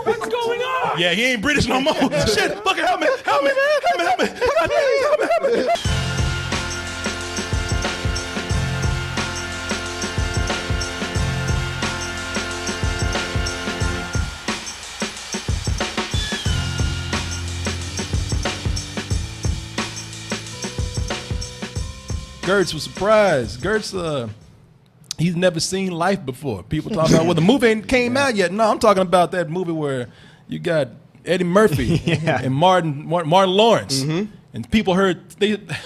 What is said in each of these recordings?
What's going on? Yeah, he ain't British no more. Shit, fucking help me, help me, help me, help me. Help me. Gertz was surprised. Gertz, he's never seen Life before. People talk about, well, the movie ain't came out yet. No, I'm talking about that movie where you got Eddie Murphy and Martin Lawrence. Mm-hmm. And people heard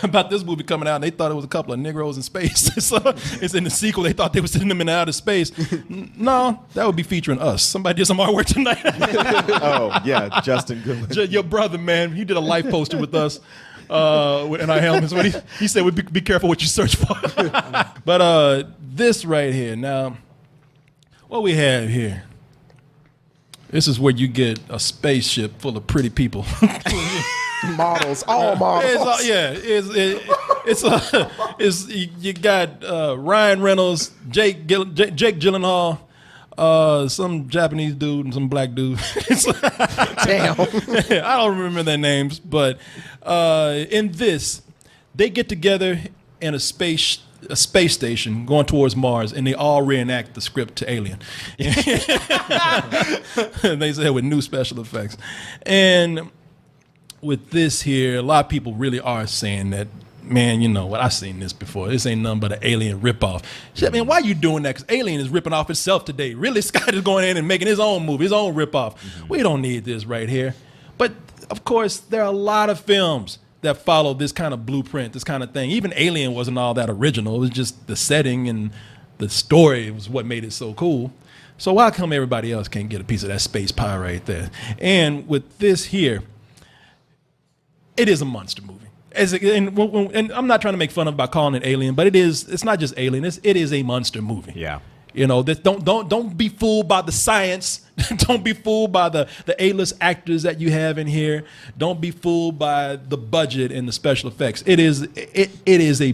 about this movie coming out, and they thought it was a couple of Negroes in space. So it's in the sequel. They thought they were sending them in outer space. No, that would be featuring us. Somebody did some artwork tonight. Oh, yeah, Justin Goodwin. Your brother, man, he did a Life poster with us. In our helmets, but he said, "Be careful what you search for." But this right here, now, what we have here, this is where you get a spaceship full of pretty people. Models, all models. You got Ryan Reynolds, Jake Gyllenhaal. Some Japanese dude and some black dude. Damn. I don't remember their names, but in this, they get together in a space station going towards Mars, and they all reenact the script to Alien. They say with new special effects. And with this here, a lot of people really are saying that, man, you know what? I've seen this before. This ain't nothing but an Alien ripoff. Shit, man, why are you doing that? Because Alien is ripping off itself today. Really, Scott is going in and making his own movie, his own ripoff. Mm-hmm. We don't need this right here. But, of course, there are a lot of films that follow this kind of blueprint, this kind of thing. Even Alien wasn't all that original. It was just the setting and the story was what made it so cool. So why come everybody else can't get a piece of that space pie right there? And with this here, it is a monster movie. And I'm not trying to make fun of by calling it Alien, but it's not just Alien. It is a monster movie. Yeah. You know, don't be fooled by the science. Don't be fooled by the A-list actors that you have in here. Don't be fooled by the budget and the special effects. It is a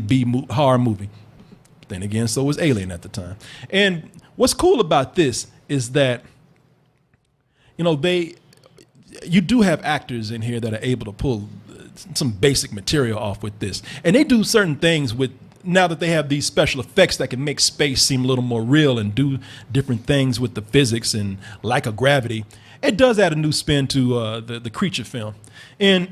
horror movie. Then again, so was Alien at the time. And what's cool about this is that, you know, you do have actors in here that are able to pull some basic material off with this. And they do certain things with, now that they have these special effects that can make space seem a little more real and do different things with the physics and like a gravity, it does add a new spin to the creature film. And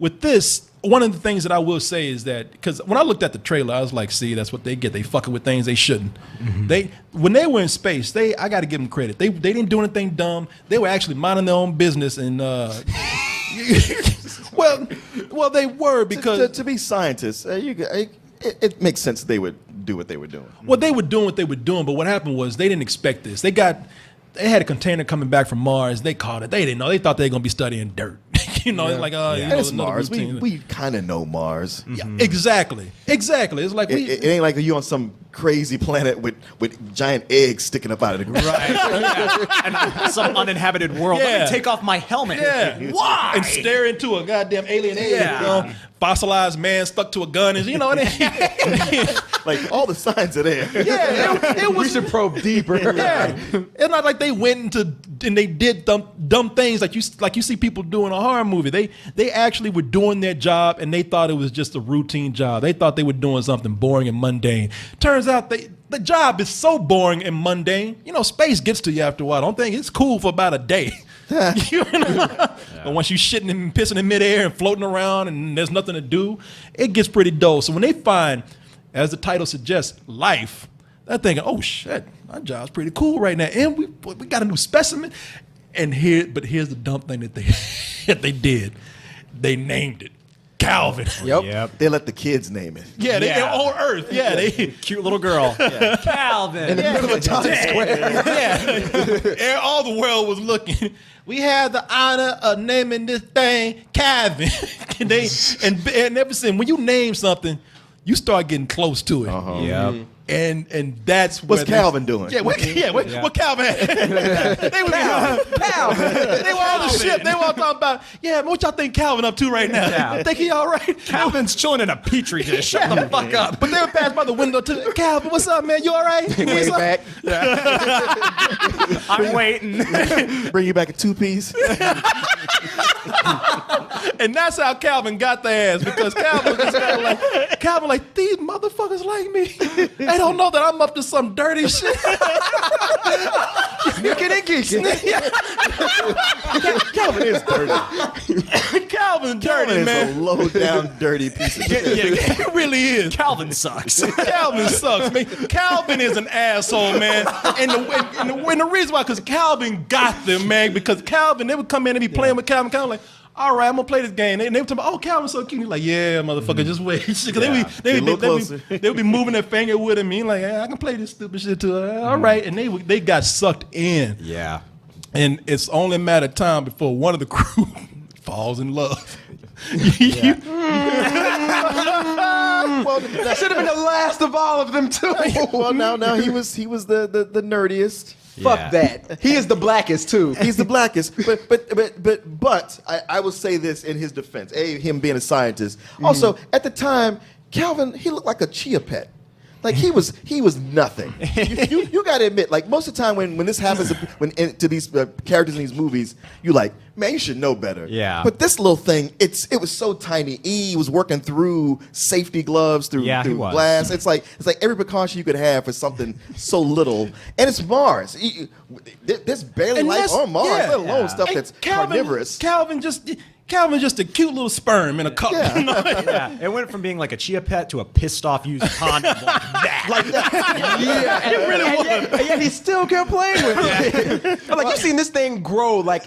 with this, one of the things that I will say is that, because when I looked at the trailer, I was like, see, that's what they get. They fucking with things they shouldn't. Mm-hmm. When they were in space, I got to give them credit. They didn't do anything dumb. They were actually minding their own business and well, they were, because to be scientists, it makes sense they would do what they were doing. Well, they were doing what they were doing, but what happened was they didn't expect this. They had a container coming back from Mars. They caught it. They didn't know. They thought they were going to be studying dirt. You know, it's like, it's Mars. We kind of know Mars. Yeah, exactly. It's like it ain't like you on some crazy planet with giant eggs sticking up out of the ground. Right. And some uninhabited world. Let me take off my helmet. Yeah. Why? And stare into a goddamn alien egg. You know, fossilized man stuck to a gun. And, you know, like all the signs are there. Yeah, it was. We should probe deeper. Yeah, it's not like they went and they did dumb things like you see people do in a horror movie. They actually were doing their job, and they thought it was just a routine job. They thought they were doing something boring and mundane. Turns out the job is so boring and mundane. You know, space gets to you after a while. Don't think it's cool for about a day. You know? But once you shitting and pissing in midair and floating around and there's nothing to do, it gets pretty dull. So when they find, as the title suggests, life, they're thinking, oh shit, my job's pretty cool right now, and we got a new specimen. And here's the dumb thing that they did. They named it Calvin. Yep. They let the kids name it. Yeah, they on Earth. Yeah, they cute little girl. Yeah. Calvin. In the middle of Times Square. Yeah. All the world was looking. We had the honor of naming this thing Calvin. and ever since when you name something, you start getting close to it. Yep. And that's What's Calvin doing? Yeah, what Calvin had? They were Calvin. They were on the ship. They were all talking about, man, what y'all think Calvin up to right now? Yeah. I think he all right? Calvin's chilling in a petri dish. Shut the fuck up. But they would pass by the window to Calvin, what's up, man? You all right? Way back. I'm waiting. Bring you back a 2-piece. And that's how Calvin got the ass, because Calvin just Calvin like, these motherfuckers like me. They don't know that I'm up to some dirty shit. Sneaking and geeking. Calvin is dirty. Calvin's dirty, Calvin is man. a low down dirty piece of shit. It really is. Calvin sucks. Calvin sucks, man. Calvin is an asshole, man. And the reason why, because Calvin got them, man. Because Calvin, they would come in and be playing with Calvin. Calvin like, all right, I'm gonna play this game. And they would tell me, oh, Calvin's so cute. He's like, yeah, motherfucker, just wait. Because they would be moving their finger with him. He's like, I can play this stupid shit too. All right, and they got sucked in. Yeah. And it's only a matter of time before one of the crew falls in love. Well, that should have been the last of all of them too. Well, now he was the nerdiest. Fuck that. He is the blackest too. He's the blackest. But I will say this in his defense. Him being a scientist. Also, at the time, Calvin, he looked like a chia pet. Like he was nothing. You got to admit, like most of the time when this happens, to these characters in these movies, you like, man, you should know better. Yeah. But this little thing, it was so tiny. He was working through safety gloves, through glass. It's like every precaution you could have for something so little, and it's Mars. There's barely life on Mars, let alone stuff that's carnivorous. Calvin's just a cute little sperm in a cup. Yeah. You know? Yeah, it went from being like a chia pet to a pissed off used condom like that. Yeah, it really was. And yet he still kept playing with it. I'm like, you've seen this thing grow like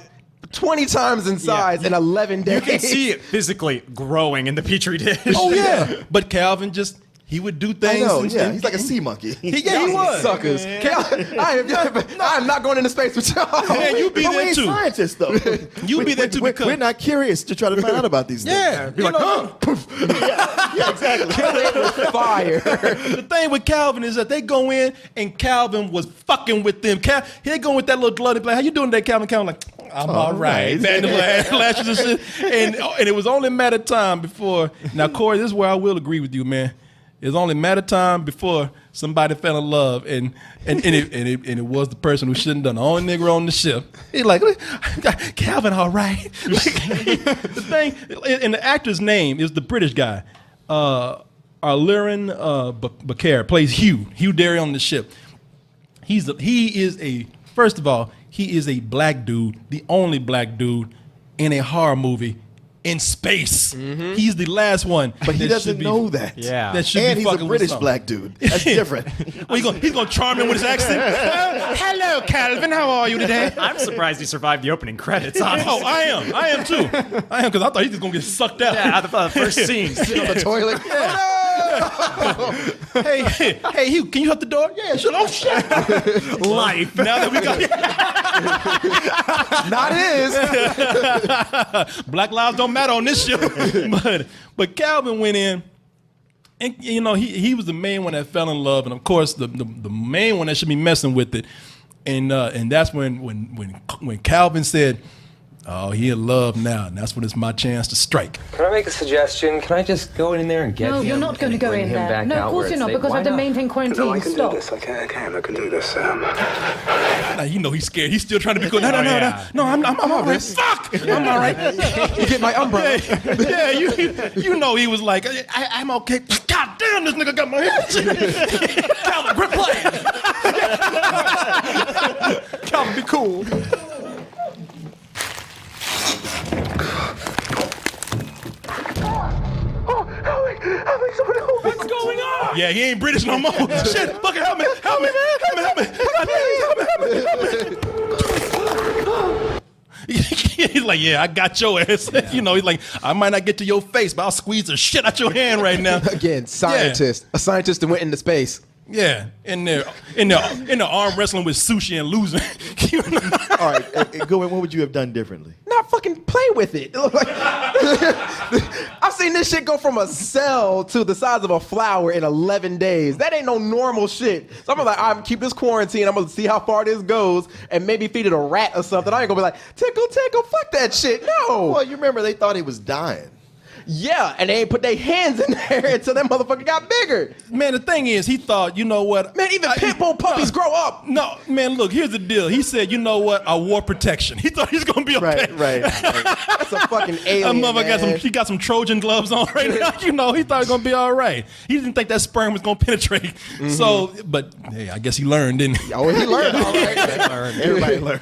20 times in size in 11 days. You can see it physically growing in the petri dish. Oh yeah, but Calvin he would do things. I know, he's like a sea monkey. He was. Suckers. I am not going into space with y'all. Man, you be But we there ain't too. scientists, though. You be there too, because we're not curious to try to find out about these things. Yeah, Be like, huh? Yeah, exactly. Fire. The thing with Calvin is that they go in and Calvin was fucking with them. They go with that little glove. They be like, how you doing today, Calvin? Calvin like, I'm all right. Man, the lashes and shit. And it was only a matter of time before. Now, Corey, this is where I will agree with you, man. It's only a matter of time before somebody fell in love, and it was the person who shouldn't have done. The only nigga on the ship. He's like, Calvin, all right. The thing, and the actor's name is the British guy, Arliran Bakar, plays Hugh Derry on the ship. First of all, he is a black dude, the only black dude in a horror movie in space. Mm-hmm. He's the last one. But he doesn't know that. Yeah. That should and be he's fucking a British with black dude. That's different. Well, he's gonna charm him with his accent. Hello, Calvin. How are you today? I'm surprised he survived the opening credits, honestly. Oh, I am too. I am, because I thought he was gonna get sucked out. Yeah, the first scene. Sit on the toilet. Hey, Hugh, can you shut the door? Yeah, sure. Oh shit. Life. Now that we got Not his. Black lives don't matter on this show. But Calvin went in, and he was the main one that fell in love, and of course the main one that should be messing with it, and that's when Calvin said, oh, he in love now, and that's when it's my chance to strike. Can I make a suggestion? Can I just go in there and get him? No, you're not going to go in there. No, of course you're not, because I have to maintain quarantine. No, I can Stop. do this. I can do this. Now, he's scared. He's still trying to be cool. No, I'm all right. Fuck! I'm all right. You get my umbrella. Yeah, you know he was like, I'm okay. God damn, this nigga got my head. Calvin, quit playing. Calvin, be cool. What's going on? Yeah, he ain't British no more. Shit, fucking help me. He's like, yeah, I got your ass. Yeah. He's like, I might not get to your face, but I'll squeeze the shit out your hand right now. Again, scientist. Yeah. A scientist that went into space. Yeah, in there arm wrestling with sushi and losing. All right, Goin, what would you have done differently? Not fucking play with it. I've seen this shit go from a cell to the size of a flower in 11 days. That ain't no normal shit. So I'm like, I'm keep this quarantine. I'm gonna see how far this goes, and maybe feed it a rat or something. I ain't gonna be like, tickle, fuck that shit. No. Well, you remember they thought he was dying. Yeah, and they ain't put their hands in there until that motherfucker got bigger. Man, the thing is, he thought, you know what? Man, even pit bull puppies grow up. No, man, look, here's the deal. He said, you know what? I wore protection. He thought he was going to be okay. Right. That's a fucking alien, That motherfucker got some Trojan gloves on right now. You know, he thought he was going to be all right. He didn't think that sperm was going to penetrate. Mm-hmm. So, but, hey, I guess he learned, didn't he? Oh, he learned all right. Everybody learned.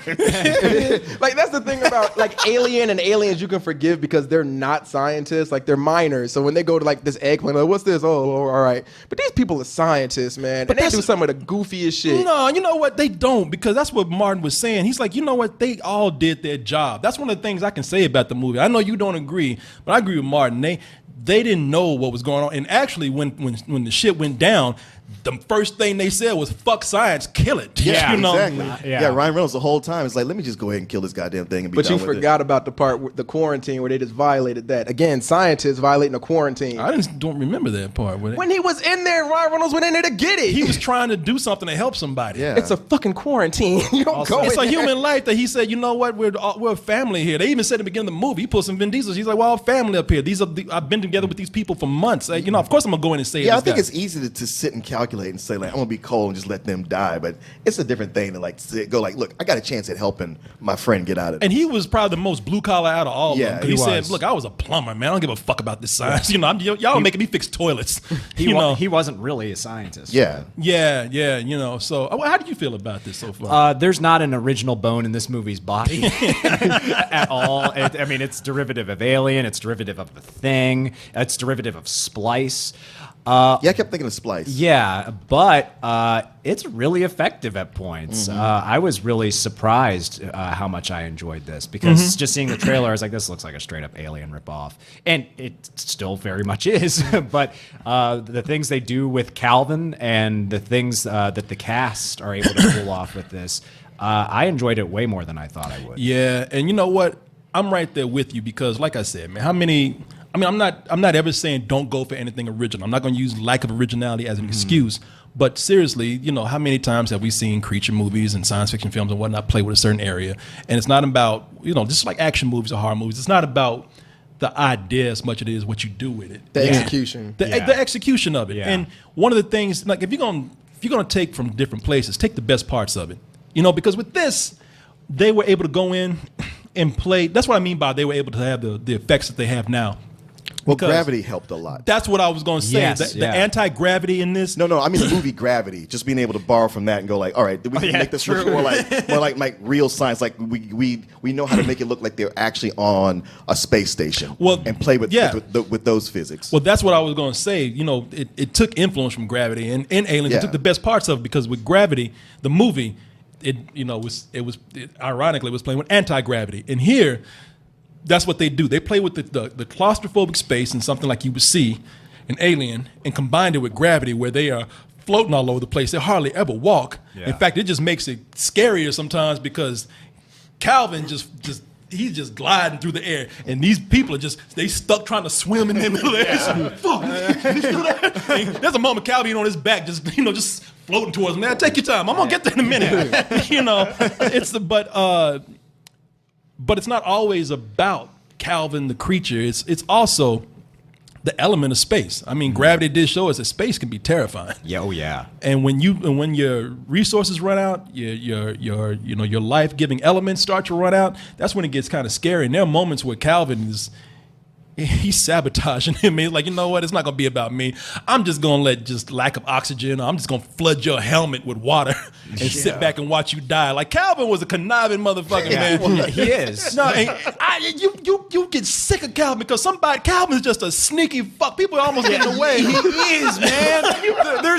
Like, that's the thing about, like, Alien and aliens you can forgive because they're not scientists. Like, they're minors. So when they go to, like, this eggplant, like, what's this? Oh, all right. But these people are scientists, man. And they do some of the goofiest shit. No, you know what? They don't, because that's what Martin was saying. He's like, you know what? They all did their job. That's one of the things I can say about the movie. I know you don't agree, but I agree with Martin. They didn't know what was going on. And actually, when the shit went down, the first thing they said was, fuck science, kill it. Yeah, you know? Exactly. Yeah, Ryan Reynolds the whole time is like, let me just go ahead and kill this goddamn thing and be But done you with forgot about the part with the quarantine where they just violated that. Again, scientists violating the quarantine. I don't remember that part. When he was in there, Ryan Reynolds went in there to get it. He was trying to do something to help somebody. Yeah. It's a fucking quarantine. You don't go It's in a there. human life that he said, you know what, we're a family here. They even said at the beginning of the movie, he pulled some Vin Diesel. He's like, well, family up here. I've been together with these people for months. You know, of course I'm going to go in and say Yeah, I this think guy. it's easy to sit and calculate and say, like, I'm going to be cold and just let them die. But it's a different thing to, like, go like, look, I got a chance at helping my friend get out of it. And he was probably the most blue collar out of all Yeah, of them. 'Cause he he said, was. look, I was a plumber, man. I don't give a fuck about this science. You know, y'all making me fix toilets. He wasn't really a scientist. Yeah. Yeah, you know. So how do you feel about this so far? There's not an original bone in this movie's body at all. I mean, it's derivative of Alien. It's derivative of The Thing. It's derivative of Splice. Yeah, I kept thinking of Splice. Yeah, but it's really effective at points. I was really surprised how much I enjoyed this because just seeing the trailer, I was like, this looks like a straight up Alien ripoff. And it still very much is. But the things they do with Calvin and the things that the cast are able to pull off with this, I enjoyed it way more than I thought I would. Yeah, and you know what? I'm right there with you because, like I said, man, I'm not ever saying don't go for anything original. I'm not going to use lack of originality as an excuse. But seriously, you know, how many times have we seen creature movies and science fiction films and whatnot play with a certain area? And it's not about, you know, just like action movies or horror movies. It's not about the idea as much as it is what you do with it. The execution. The execution of it. Yeah. And one of the things, like if you're gonna take from different places, take the best parts of it. You know, because with this, they were able to go in and play. That's what I mean by they were able to have the effects that they have now. Well, Because Gravity helped a lot. That's what I was going to say. Yes, The anti-gravity in this. No, I mean the movie Gravity. Just being able to borrow from that and go like, all right, we can make this look more like real science. Like we know how to make it look like they're actually on a space station. Well, and play with yeah. with those physics. Well, that's what I was going to say. You know, it took influence from Gravity and Aliens. Yeah. It took the best parts of it because with Gravity, the movie, it ironically was playing with anti-gravity. And here, that's what they do. They play with the claustrophobic space and something like you would see in Alien and combined it with Gravity where they are floating all over the place. They hardly ever walk. Yeah. In fact, it just makes it scarier sometimes because Calvin he's just gliding through the air, and these people are they stuck trying to swim in the middle of the air. Fuck, you still there? And there's a moment Calvin on his back, just floating towards me. Man, take your time. I'm gonna get there in a minute. You know, but it's not always about Calvin the creature. It's also the element of space. I mean, Gravity did show us that space can be terrifying. Yeah, oh yeah. And when your resources run out, your life-giving elements start to run out, that's when it gets kind of scary. And there are moments where Calvin he's sabotaging him. He's like, you know what? It's not going to be about me. I'm just going to let just lack of oxygen. I'm just going to flood your helmet with water and sit back and watch you die. Like Calvin was a conniving motherfucker, man. Well, he is. No, you get sick of Calvin because Calvin's just a sneaky fuck. People are almost getting away. He is, man.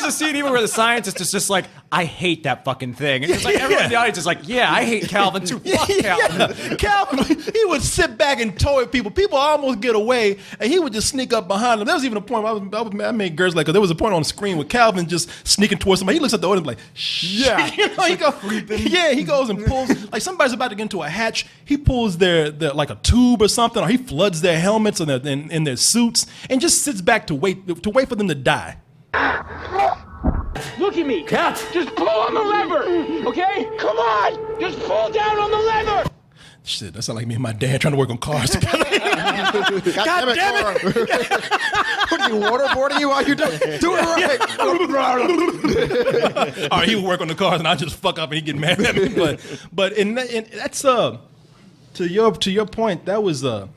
there's a scene even where the scientist is just like, I hate that fucking thing. And it's like everyone in the audience is like, yeah, I hate Calvin too. Fuck Calvin. Calvin, he would sit back and toy people. People almost get away, and he would just sneak up behind them. There was even a point where I made girls like, there was a point on the screen with Calvin just sneaking towards somebody. He looks at the audience like, shh. Yeah. He goes and pulls, like somebody's about to get into a hatch. He pulls their like a tube or something, or he floods their helmets and in their suits, and just sits back to wait for them to die. Look at me. Yeah. Just pull on the lever, okay? Come on. Just pull down on the lever. Shit, that sounds like me and my dad trying to work on cars together. God damn it! What are you waterboarding you while you're doing it right? All right, he would work on the cars, and I just fuck up, and he get mad at me. But in that's to your point, that was a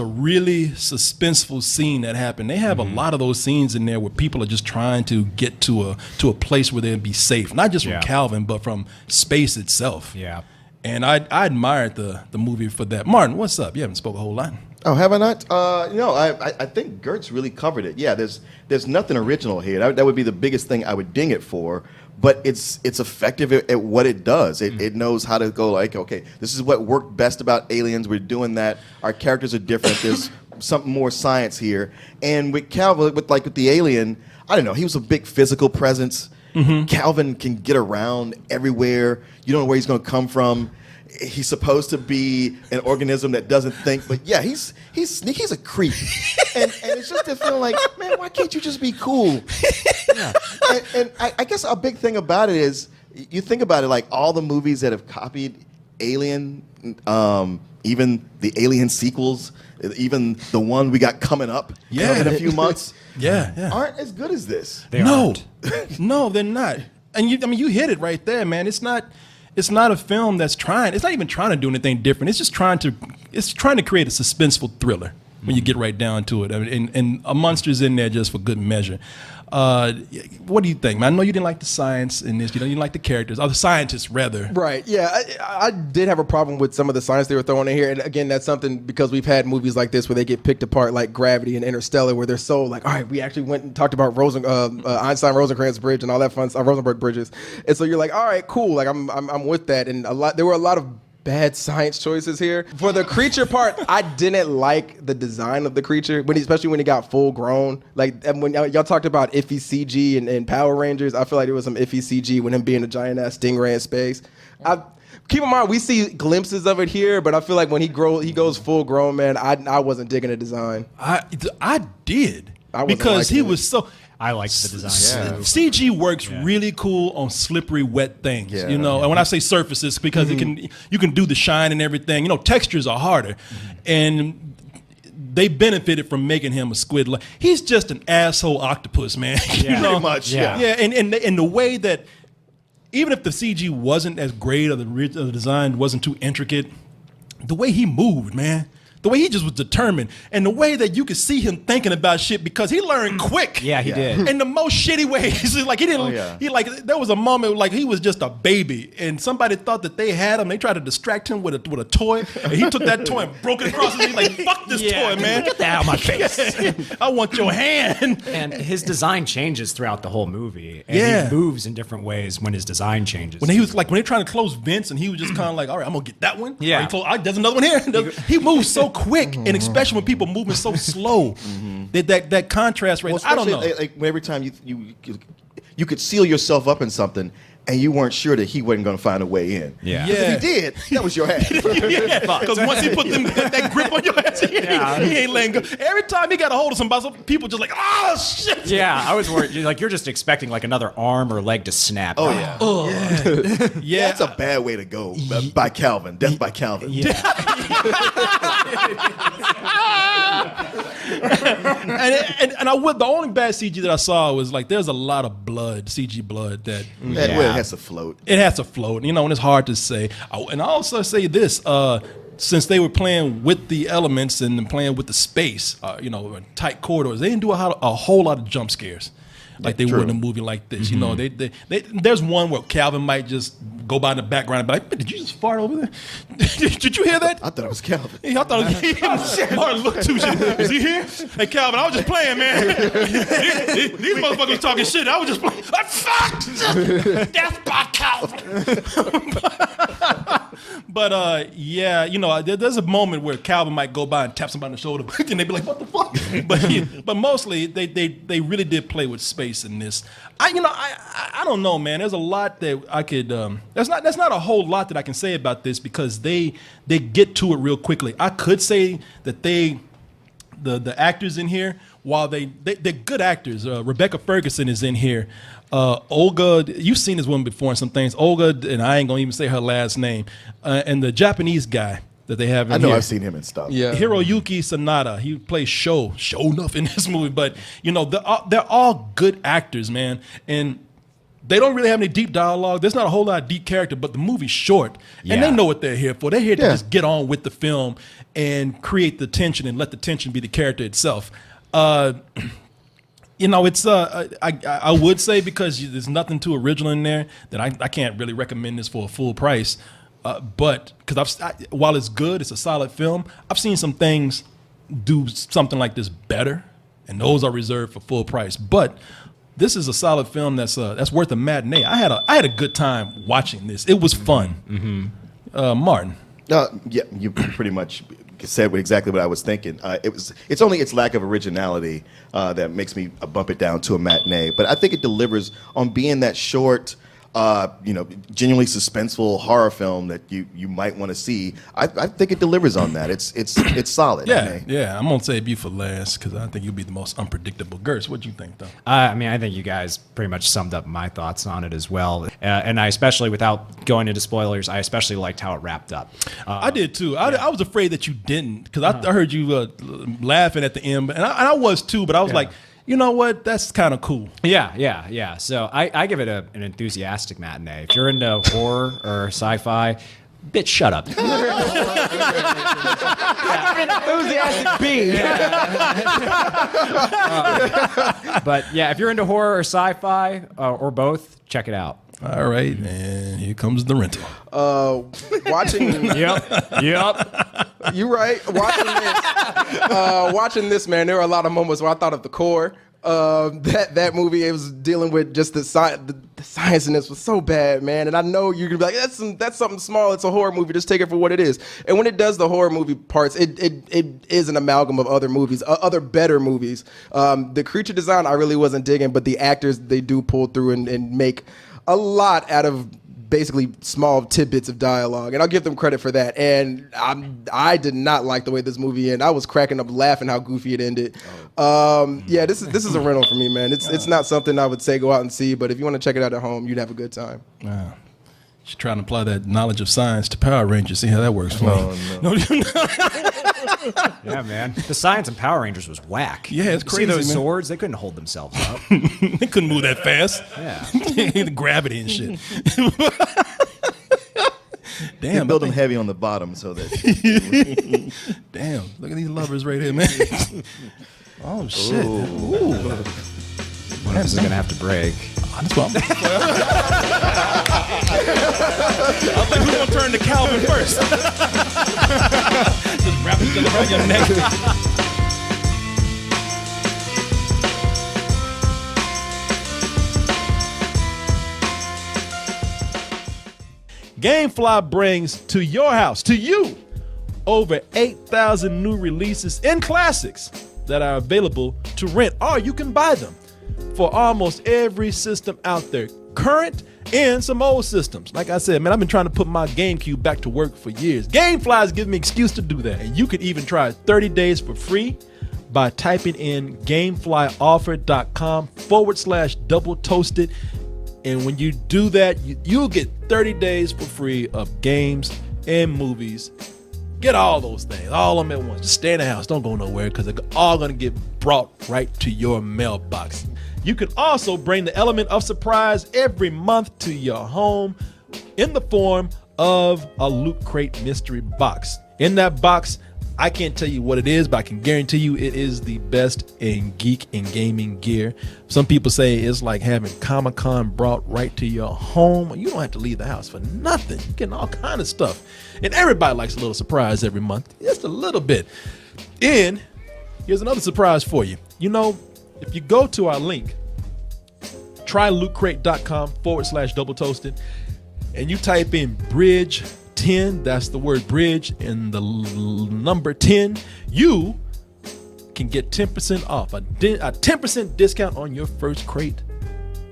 really suspenseful scene that happened. They have a lot of those scenes in there where people are just trying to get to a place where they'd be safe, not just from Calvin, but from space itself. Yeah. And I admired the movie for that. Martin, what's up? You haven't spoke a whole lot. Oh, have I not? I think Gertz really covered it. Yeah, there's nothing original here. That would be the biggest thing I would ding it for. But it's effective at what it does. It knows how to go like, okay, this is what worked best about Aliens. We're doing that. Our characters are different. There's something more science here. And with Calvin, with the alien, I don't know. He was a big physical presence. Mm-hmm. Calvin can get around everywhere. You don't know where he's going to come from. He's supposed to be an organism that doesn't think, but yeah, he's sneaky. He's a creep, and it's just to feel like, man, why can't you just be cool? Yeah. And I guess a big thing about it is, you think about it, like all the movies that have copied Alien, even the Alien sequels, even the one we got coming up in a few months, aren't as good as this. No, they're not. And you hit it right there, man. It's not a film that's trying. It's not even trying to do anything different. It's just trying to create a suspenseful thriller when you get right down to it. I mean, and a monster's in there just for good measure. What do you think, man? I know you didn't like the science in this. You didn't like the characters, or the scientists rather. Right. Yeah. I did have a problem with some of the science they were throwing in here, and again, that's something because we've had movies like this where they get picked apart, like Gravity and Interstellar, where they're so like, all right, we actually went and talked about Einstein-Rosenkranz bridge and all that fun stuff, Rosenberg bridges, and so you're like, all right, cool, like I'm with that, and there were a lot of bad science choices here. For the creature part, I didn't like the design of the creature, especially when he got full grown. Like, and when y'all talked about iffy CG and Power Rangers, I feel like there was some iffy CG with him being a giant ass stingray in space. Keep in mind, we see glimpses of it here, but I feel like when he goes full grown, man, I wasn't digging the design. I did. Because he was so... I liked the design. Yeah. CG works really cool on slippery, wet things, And when I say surfaces, because you can do the shine and everything. Textures are harder, and they benefited from making him a squid. He's just an asshole octopus, man. Pretty much. Yeah. And the way that, even if the CG wasn't as great or the design wasn't too intricate, the way he moved, man. The way he just was determined, and the way that you could see him thinking about shit, because he learned quick. Yeah, he did. In the most shitty ways. Like he didn't. He there was a moment like he was just a baby, and somebody thought that they had him. They tried to distract him with a toy, and he took that toy and broke it across his knee. Like, fuck this toy, man. Get that out of my face. I want your hand. And his design changes throughout the whole movie, and he moves in different ways when his design changes. When they're trying to close vents, and he was just kind of like, all right, I'm gonna get that one. Yeah. There's another one here. He moves so quick, and especially when people moving so slow, that contrast rate. I don't know. Like every time you could seal yourself up in something, and you weren't sure that he wasn't going to find a way in. Yeah. If he did, that was your ass. Because once he put that grip on your ass, he ain't letting go. Every time he got a hold of somebody, people just like, oh shit. Yeah, I was worried. You're just expecting like another arm or leg to snap. Oh yeah. Yeah, that's a bad way to go. By Calvin, death by Calvin. Yeah. and the only bad CG that I saw was like there's a lot of blood, CG blood that it has to float. It has to float, and it's hard to say. And I also say this: since they were playing with the elements and playing with the space, tight corridors, they didn't do a whole lot of jump scares. like they would in a movie like this. You know, they there's one where Calvin might just go by in the background and be like, did you just fart over there? Did you hear that? I thought it was Calvin. Yeah, I thought it was him. Martin looked too shit. Is he here? Hey, Calvin, I was just playing, man. These motherfuckers talking shit. I was just playing. Fuck! Death by Calvin. But yeah, you know, there's a moment where Calvin might go by and tap somebody on the shoulder, and they'd be like, "What the fuck?" But mostly they really did play with space in this. I don't know, man. There's a lot that I could. That's not a whole lot that I can say about this because they get to it real quickly. I could say that the actors in here, while they're good actors. Rebecca Ferguson is in here. Olga, you've seen this woman before in some things. Olga, and I ain't gonna even say her last name. And the Japanese guy that they have in here. I know I've seen him in stuff. Yeah. Mm-hmm. Hiroyuki Sanada. He plays Show enough in this movie. But, you know, they're all good actors, man. And they don't really have any deep dialogue. There's not a whole lot of deep character, but the movie's short. Yeah. And they know what they're here for. They're here to just get on with the film and create the tension and let the tension be the character itself. You know, it's I would say because there's nothing too original in there that I can't really recommend this for a full price. But because while it's good, it's a solid film. I've seen some things do something like this better, and those are reserved for full price. But this is a solid film that's worth a matinee. I had a good time watching this. It was fun. Martin. Yeah, you pretty much said exactly what I was thinking. It's only its lack of originality that makes me bump it down to a matinee. But I think it delivers on being that short, genuinely suspenseful horror film that you might want to see. I think it delivers on that. It's solid. Yeah. I'm gonna save you for last because I think you'll be the most unpredictable. Gertz, what do you think though? I mean, I think you guys pretty much summed up my thoughts on it as well. And I especially, without going into spoilers, I especially liked how it wrapped up. I did too. I was afraid that you didn't because I heard you laughing at the end, and I was too. But I was like, you know what? That's kind of cool. Yeah. So I give it an enthusiastic matinee. If you're into horror or sci-fi, bitch, shut up. Enthusiastic B. But yeah, if you're into horror or sci-fi or both, check it out. All right, and here comes the rental. Watching. Yep. You're right. Watching this, man, there were a lot of moments where I thought of The Core. That movie, it was dealing with just the science in this was so bad, man. And I know you're gonna be like, that's something small. It's a horror movie. Just take it for what it is. And when it does the horror movie parts, it is an amalgam of other movies, other better movies. The creature design I really wasn't digging, but the actors, they do pull through and make a lot out of basically small tidbits of dialogue, and I'll give them credit for that. And I did not like the way this movie ended. I was cracking up laughing how goofy it ended. Yeah, this is a rental for me, man. It's not something I would say go out and see, but if you want to check it out at home, you'd have a good time. Wow. She's trying to apply that knowledge of science to Power Rangers. See how that works for me. No. Yeah, man. The science in Power Rangers was whack. Yeah, it's crazy, See those man. swords? They couldn't hold themselves up. They couldn't move that fast. Yeah. The gravity and shit. They Damn. build them heavy on the bottom so that. Damn. Look at these lovers right here, man. Oh, shit. Ooh. One of us is going to have to break. That's what I think we're going to turn to Calvin first. Just wrap it around your neck. GameFly brings to your house, to you, over 8,000 new releases and classics that are available to rent, or you can buy them for almost every system out there, current and some old systems. Like I said, man, I've been trying to put my GameCube back to work for years. GameFly's giving me an excuse to do that. And you can even try 30 days for free by typing in gameflyoffer.com/double toasted. And when you do that, you'll get 30 days for free of games and movies. Get all those things, all of them at once. Just stay in the house. Don't go nowhere because they're all going to get brought right to your mailbox. You can also bring the element of surprise every month to your home in the form of a Loot Crate mystery box. In that box, I can't tell you what it is, but I can guarantee you it is the best in geek and gaming gear. Some people say it's like having Comic-Con brought right to your home. You don't have to leave the house for nothing. You're getting all kind of stuff. And everybody likes a little surprise every month. Just a little bit. And here's another surprise for you. You know, if you go to our link, trylootcrate.com/double toasted, and you type in bridge 10, that's the word bridge and the number 10, you can get 10% off, a 10% discount on your first crate.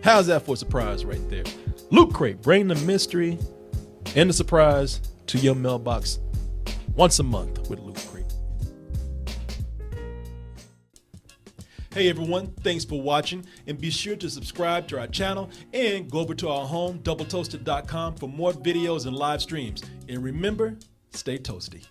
How's that for a surprise right there? Loot Crate, bring the mystery and the surprise to your mailbox once a month with Loot Crate. Hey everyone, thanks for watching, and be sure to subscribe to our channel and go over to our home, doubletoasted.com, for more videos and live streams. And remember, stay toasty.